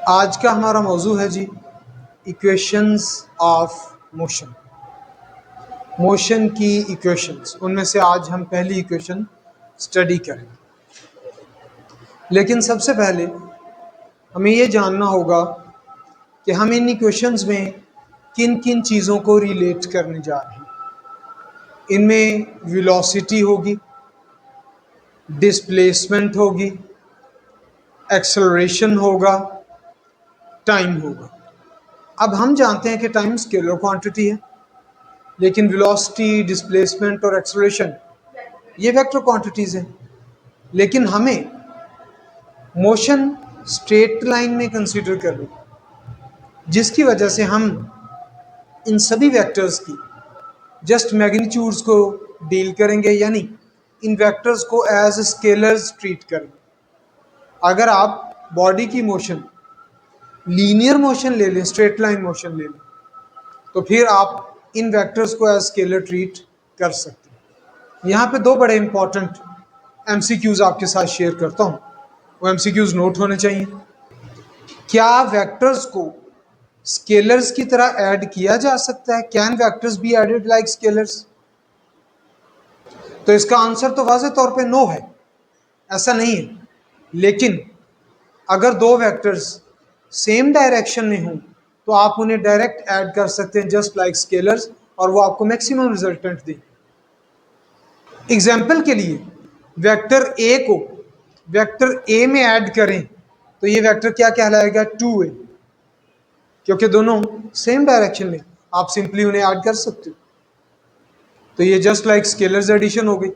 आज का हमारा मौजू है जी इक्वेशंस ऑफ मोशन। मोशन की इक्वेशंस, उनमें से आज हम पहली इक्वेशन स्टडी करेंगे। लेकिन सबसे पहले हमें ये जानना होगा कि हम इन इक्वेशंस में किन किन चीज़ों को रिलेट करने जा रहे हैं। इनमें वेलोसिटी होगी, डिस्प्लेसमेंट होगी, एक्सेलरेशन होगा, टाइम होगा। अब हम जानते हैं कि टाइम स्केलर क्वांटिटी है, लेकिन वेलोसिटी, डिस्प्लेसमेंट और एक्सेलरेशन ये वेक्टर क्वांटिटीज़ हैं। लेकिन हमें मोशन स्ट्रेट लाइन में कंसीडर कर रहे हैं, जिसकी वजह से हम इन सभी वेक्टर्स की जस्ट मैग्नीट्यूड्स को डील करेंगे, यानी इन वेक्टर्स को एज स्केलर्स ट्रीट करेंगे। अगर आप बॉडी की मोशन लीनियर मोशन ले लें, स्ट्रेट लाइन मोशन ले लें, तो फिर आप इन वेक्टर्स को एज स्केलर ट्रीट कर सकते हैं। यहाँ पे दो बड़े इंपॉर्टेंट एमसीक्यूज आपके साथ शेयर करता हूँ, वो एमसीक्यूज नोट होने चाहिए। क्या वेक्टर्स को स्केलर्स की तरह ऐड किया जा सकता है? Can vectors be added like scalars? तो इसका आंसर तो वाज़ेह तौर पे नो है, ऐसा नहीं है। लेकिन अगर दो वेक्टर्स सेम डायरेक्शन में हों तो आप उन्हें डायरेक्ट ऐड कर सकते हैं जस्ट लाइक स्केलर्स, और वो आपको मैक्सिमम रिजल्टेंट दें। एग्जाम्पल के लिए वेक्टर ए को वेक्टर ए में ऐड करें तो ये वेक्टर क्या कहलाएगा? 2a, क्योंकि दोनों सेम डायरेक्शन में, आप सिंपली उन्हें ऐड कर सकते हो। तो ये जस्ट लाइक स्केलर्स एडिशन हो गई।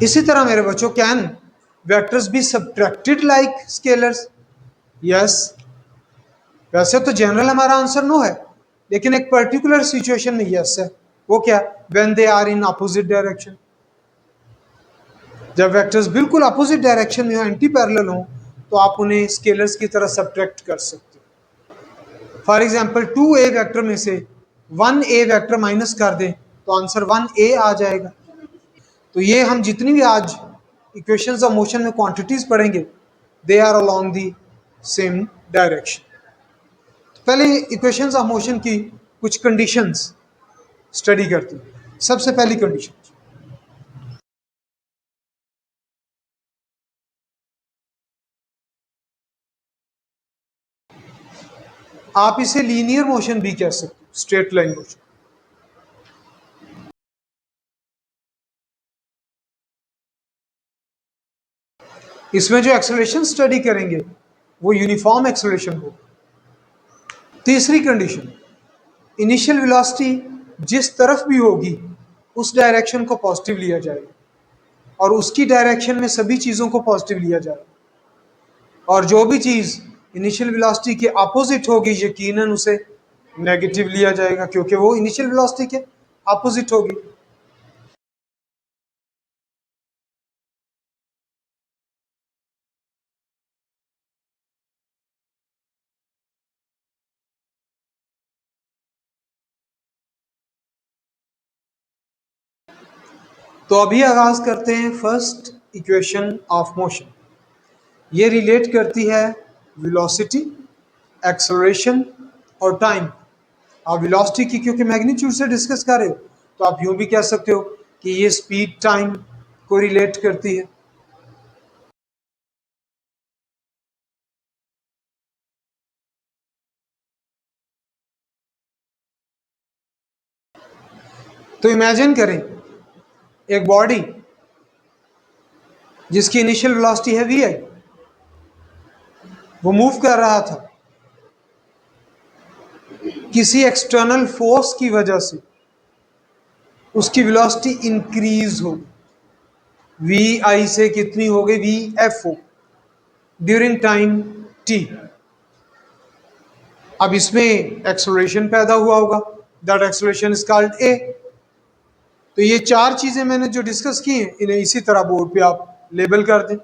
इसी तरह मेरे बच्चों, can vectors be subtracted like scalars? Yes. वैसे तो जनरल हमारा आंसर नो है, लेकिन एक पर्टिकुलर सिचुएशन में यस है। वो क्या? When they are in opposite direction. जब वेक्टर्स बिल्कुल अपोजिट डायरेक्शन में हो, एंटी पैरेलल हो, तो आप उन्हें स्केलर्स की तरह सब्ट्रैक्ट कर सकते हो। फॉर एग्जाम्पल 2a वेक्टर में से 1a वेक्टर माइनस कर दें तो आंसर 1a आ जाएगा। तो ये हम जितनी भी आज इक्वेशंस ऑफ मोशन में क्वांटिटीज पढ़ेंगे, they are along the same direction. पहले इक्वेशंस ऑफ मोशन की कुछ कंडीशंस स्टडी करते हैं। सबसे पहली कंडीशन, आप इसे लीनियर मोशन भी कह सकते हो, स्ट्रेट लाइन मोशन। इसमें जो एक्सेलरेशन स्टडी करेंगे वो यूनिफॉर्म एक्सेलरेशन होगा। तीसरी कंडीशन, इनिशियल वेलोसिटी जिस तरफ भी होगी उस डायरेक्शन को पॉजिटिव लिया जाएगा, और उसकी डायरेक्शन में सभी चीज़ों को पॉजिटिव लिया जाएगा। और जो भी चीज़ इनिशियल वेलोसिटी के अपोजिट होगी, यकीनन उसे नेगेटिव लिया जाएगा, क्योंकि वो इनिशियल वेलोसिटी के अपोजिट होगी। तो अभी आगाज करते हैं फर्स्ट इक्वेशन ऑफ मोशन। ये रिलेट करती है वेलोसिटी, एक्सेलरेशन और टाइम। आप वेलोसिटी की क्योंकि मैग्नीट्यूड से डिस्कस कर रहे हो, तो आप यूं भी कह सकते हो कि ये स्पीड टाइम को रिलेट करती है। तो इमेजिन करें एक बॉडी जिसकी इनिशियल वेलोसिटी है वी आई, वो मूव कर रहा था, किसी एक्सटर्नल फोर्स की वजह से उसकी वेलोसिटी इंक्रीज हो, वी आई से कितनी हो गई? V F O, during time T. अब इसमें एक्सेलरेशन पैदा हुआ होगा, that acceleration is called A. तो ये चार चीजें मैंने जो डिस्कस की हैं, इन्हें इसी तरह बोर्ड पे आप लेबल कर दें।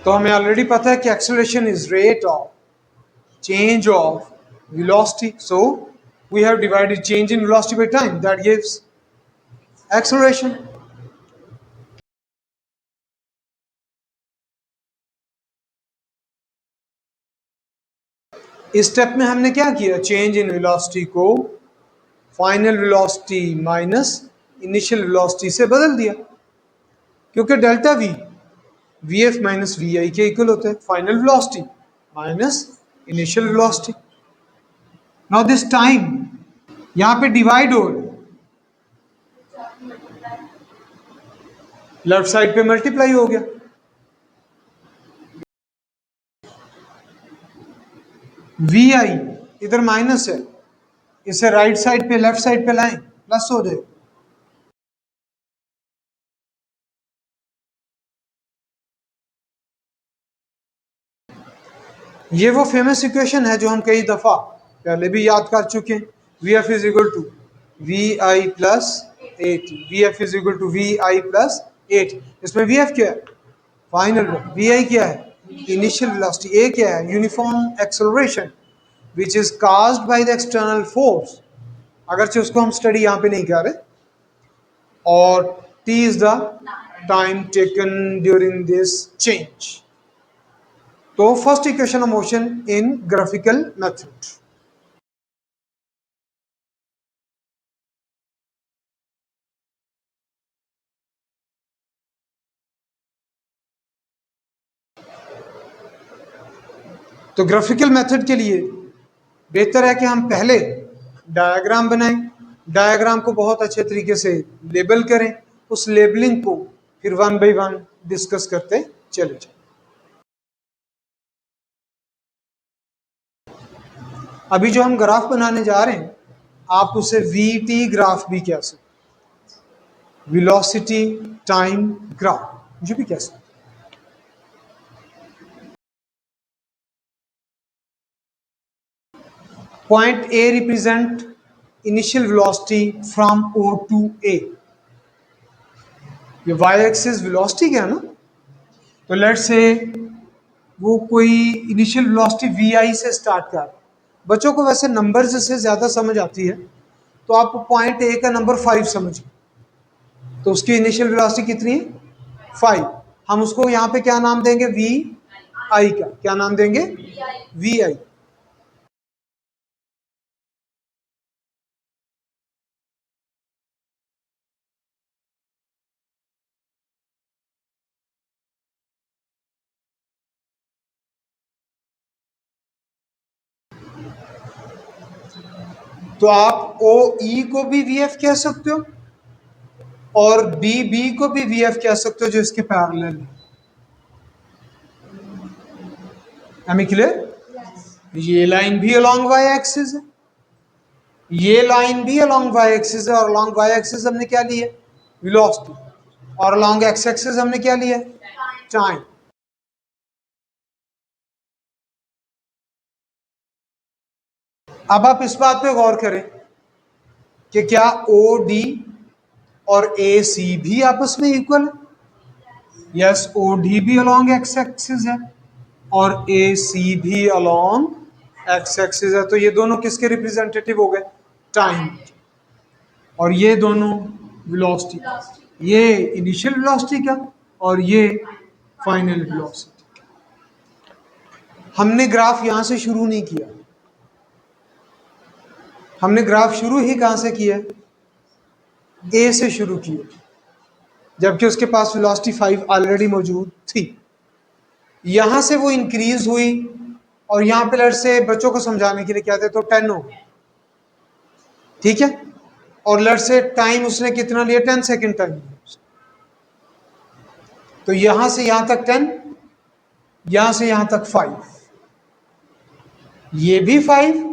तो हमें ऑलरेडी पता है कि acceleration is rate of change of velocity. So we have divided change in velocity by time. That gives acceleration. इस स्टेप में हमने क्या किया? चेंज इन वेलोसिटी को final velocity minus initial velocity से बदल दिया, क्योंकि delta v v f minus v i के इक्वल होता है, final velocity minus initial velocity. Now this time यहां पे डिवाइड हो लेफ्ट साइड पे मल्टीप्लाई हो गया। वी आई इधर माइनस है, इसे राइट साइड पे लेफ्ट साइड पे लाएं, प्लस हो जाए। ये वो फेमस इक्वेशन है जो हम कई दफा पहले भी याद कर चुके हैं। V F is equal to V I plus A T, V F is equal to V I plus A T. इसमें वी एफ क्या है? फाइनल। वी आई क्या है? Initial velocity. ए क्या है? Uniform acceleration which is caused by the external force, अगरचे उसको हम स्टडी यहाँ पे नहीं कर रहे। और t is the time taken during this change. तो first equation of motion in graphical method. तो ग्राफिकल मेथड के लिए बेहतर है कि हम पहले डायग्राम बनाएं, डायग्राम को बहुत अच्छे तरीके से लेबल करें, उस लेबलिंग को फिर वन बाय वन डिस्कस करते चले जाएं। अभी जो हम ग्राफ बनाने जा रहे हैं, आप उसे वी टी ग्राफ भी कह सकते, वेलोसिटी टाइम ग्राफ जो भी कह सकते। Point A represent initial velocity from O to A. ये वाई एक्सिस वेलोसिटी क्या है ना, तो लेट्स से वो कोई इनिशियल वेलोसिटी वी आई से स्टार्ट कर। बच्चों को वैसे नंबर्स से ज़्यादा समझ आती है, तो आप पॉइंट ए का नंबर 5 समझिए, तो उसकी इनिशियल वेलोसिटी कितनी है? 5। हम उसको यहाँ पे क्या नाम देंगे? वी आई का क्या नाम देंगे? वी आई। तो आप ओ ई को भी वी एफ कह सकते हो और बी बी को भी वी एफ कह सकते हो, जो इसके पैरेलल है। हमें क्लियर? ये लाइन भी अलोंग वाई एक्सिस है, ये लाइन भी अलोंग वाई एक्सिस है, और अलोंग वाई एक्सिस हमने क्या लिया? वेलोसिटी। और अलोंग एक्स एक्सिस हमने क्या लिया? टाइम। अब आप इस बात पे गौर करें कि क्या ओ डी और ए सी भी आपस में इक्वल है? यस, ओ डी भी अलोंग एक्स एक्सिस है और ए सी भी अलोंग एक्स एक्सिस है। तो ये दोनों किसके रिप्रेजेंटेटिव हो गए? टाइम। और ये दोनों वेलोसिटी, ये इनिशियल वेलोसिटी का और ये फाइनल वेलोसिटी। हमने ग्राफ यहां से शुरू नहीं किया, हमने ग्राफ शुरू ही कहां से किया? ए से शुरू किया, जबकि उसके पास वेलोसिटी 5 ऑलरेडी मौजूद थी। यहां से वो इंक्रीज हुई और यहां पे लेट्स से बच्चों को समझाने के लिए कहते तो 10 हो, ठीक है। और लेट्स से टाइम उसने कितना लिया? 10 सेकेंड टाइम। तो यहां से यहां तक 10, यहां से यहां तक 5, ये भी 5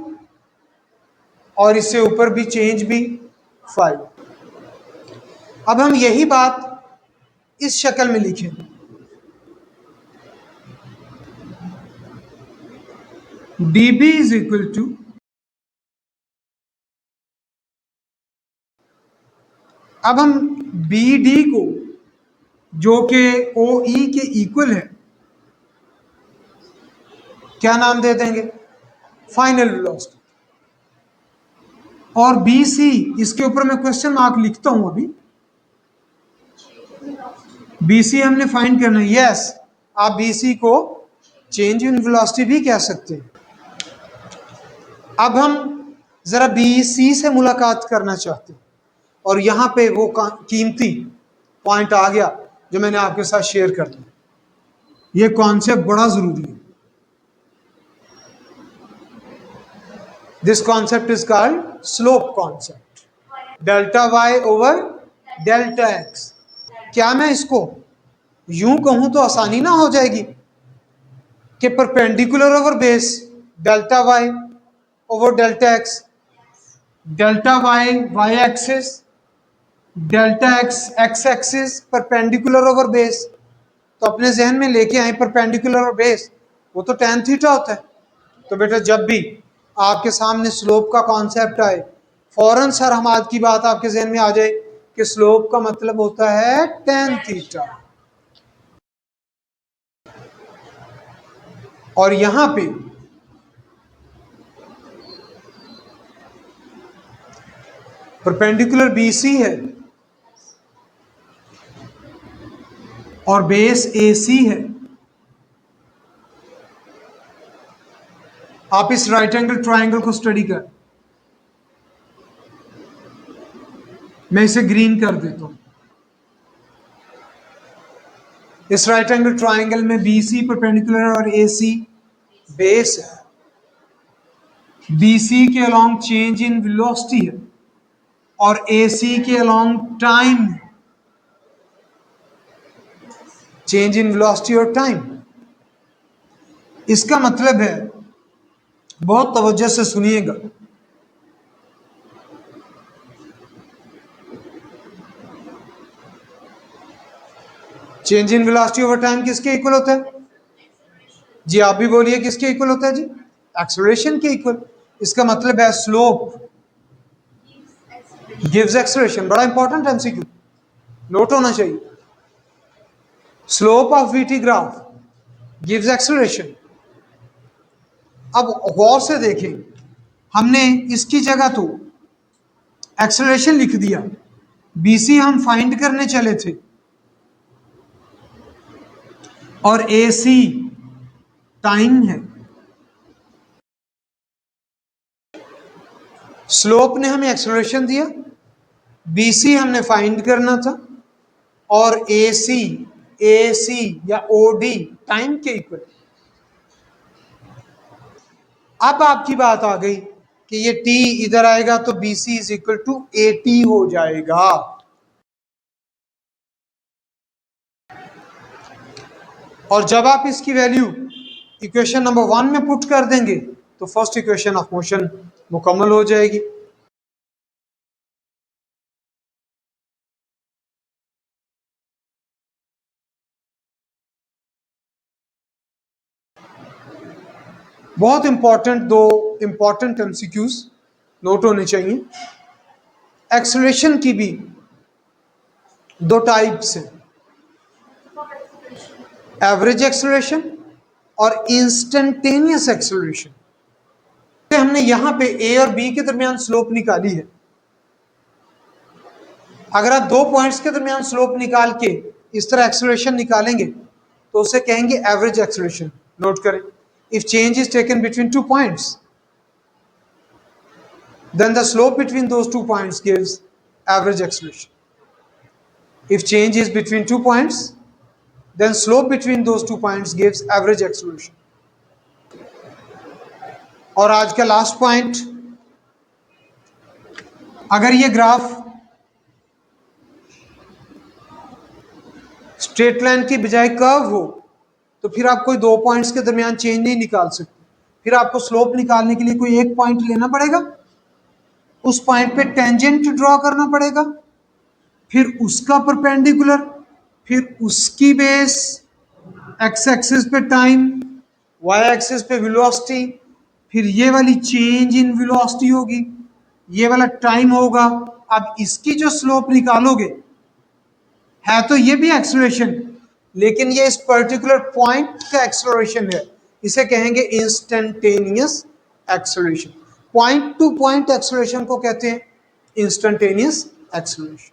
और इससे ऊपर भी चेंज भी 5। अब हम यही बात इस शक्ल में लिखें, dB इज इक्वल टू, अब हम बी डी को जो कि ओ ई के इक्वल है, क्या नाम दे देंगे? Final velocity. और बी सी, इसके ऊपर मैं क्वेश्चन मार्क लिखता हूं अभी। बी सी हमने फाइंड करना है। यस, आप बी सी को चेंज इन वेलोसिटी भी कह सकते हैं। अब हम जरा बी सी से मुलाकात करना चाहते हैं, और यहां पे वो कीमती पॉइंट आ गया जो मैंने आपके साथ शेयर कर दिया। ये कॉन्सेप्ट बड़ा जरूरी है। This concept is called slope concept, delta Y over delta X. क्या मैं इसको यूं कहूं तो आसानी ना हो जाएगी कि perpendicular over base delta Y over delta X, delta Y Y axis, delta X X axis, perpendicular over base. तो अपने जहन में लेके आए परपेंडिकुलर ओवर बेस, वो तो tan थीटा होता है। तो बेटा जब भी आपके सामने स्लोप का कॉन्सेप्ट आए, फौरन सर हमाद की बात आपके जहन में आ जाए कि स्लोप का मतलब होता है tan थीटा। और यहां पे परपेंडिकुलर BC है और बेस AC है। आप इस राइट एंगल ट्राइंगल को स्टडी कर, मैं इसे ग्रीन कर देता हूं। इस राइट एंगल ट्राइंगल में BC परपेंडिकुलर और AC बेस है। BC के अलोंग चेंज इन वेलोसिटी है और AC के अलोंग टाइम है, चेंज इन वेलोसिटी और टाइम। इसका मतलब है, बहुत तवज्जो से सुनिएगा, change in velocity over time किसके इक्वल होता है? जी आप भी बोलिए, किसके इक्वल होता है जी? एक्सेलरेशन के इक्वल। इसका मतलब है स्लोप गिव्स एक्सेलरेशन। बड़ा इंपॉर्टेंट एमसीक्यू, नोट होना चाहिए। Slope of VT graph gives acceleration. अब गौर से देखें, हमने इसकी जगह तो एक्सेलरेशन लिख दिया, बीसी हम फाइंड करने चले थे, और एसी टाइम है। स्लोप ने हमें एक्सेलरेशन दिया, बीसी हमने फाइंड करना था, और एसी या ओडी टाइम के इक्वल। अब आपकी बात आ गई कि ये टी इधर आएगा तो BC is equal to AT हो जाएगा। और जब आप इसकी वैल्यू इक्वेशन नंबर 1 में पुट कर देंगे तो फर्स्ट इक्वेशन ऑफ मोशन मुकम्मल हो जाएगी। बहुत इंपॉर्टेंट, दो इंपॉर्टेंट MCQs नोट होने चाहिए। एक्सेलरेशन की भी दो टाइप्स हैं, एवरेज एक्सेलरेशन और इंस्टेंटेनियस एक्सेलरेशन। हमने यहां पे A और B के दरमियान स्लोप निकाली है। अगर आप दो पॉइंट्स के दरमियान स्लोप निकाल के इस तरह एक्सेलरेशन निकालेंगे तो उसे कहेंगे एवरेज एक्सेलरेशन। नोट करें, if change is taken between 2 points then the slope between those 2 points gives average acceleration. If change is between 2 points, then slope between those 2 points gives average acceleration. और आज का last point, अगर ये graph straight line की बजाय curve हो तो फिर आप कोई दो पॉइंट्स के दरमियान चेंज नहीं निकाल सकते। फिर आपको स्लोप निकालने के लिए कोई एक पॉइंट लेना पड़ेगा, उस पॉइंट पे टेंजेंट ड्रॉ करना पड़ेगा, फिर उसका परपेंडिकुलर, फिर उसकी बेस, एक्स एक्सिस पे टाइम, वाई एक्सिस पे वेलोसिटी, फिर ये वाली चेंज इन वेलोसिटी होगी, ये वाला टाइम होगा। अब इसकी जो स्लोप निकालोगे, है तो ये भी एक्सेलरेशन, लेकिन ये इस पर्टिकुलर पॉइंट का एक्सेलरेशन है, इसे कहेंगे instantaneous acceleration. Point two point acceleration को कहते हैं इंस्टेंटेनियस एक्सेलरेशन।